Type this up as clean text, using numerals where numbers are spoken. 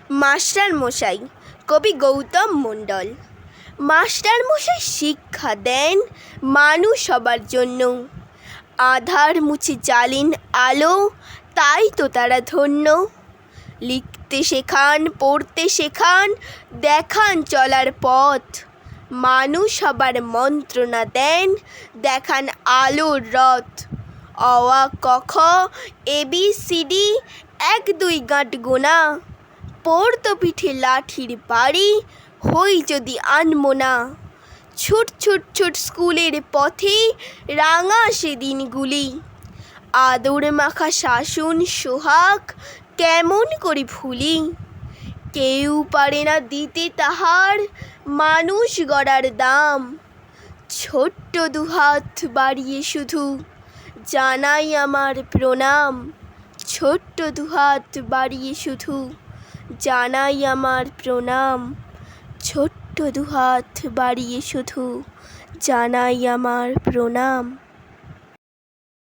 Master মশাই কবি গৌতম মণ্ডল। Master মশাই শিক্ষা দেন মানুষ হবার জন্য, আধার মুছে জ্বালেন আলো, তাই তো তারা ধন্য। লিখতে শেখান, পড়তে শেখান, দেখান চলার পথ, মানুষ হবার মন্ত্রণা দেন, দেখান আলোর রথ। অ আ ক খ ABCD 1 2 গাঁট গোনা, পড়তো পিঠে লাঠির বাড়ি, হই যদি আনমোনা। ছুট ছুট ছুট স্কুলের পথে রাঙা সে দিনগুলি, আদর মাখা শাসন সোহাগ কেমন করে ভুলি। কেউ পারে না দিতে তাহার মানুষ গড়ার দাম, ছোট্ট দুহাত বাড়িয়ে শুধু জানাই আমার প্রণাম। ছোট্ট দুহাত বাড়িয়ে শুধু জানাই আমার প্রণাম। ছোট্ট দুহাত বাড়িয়ে শুধু জানাই আমার প্রণাম।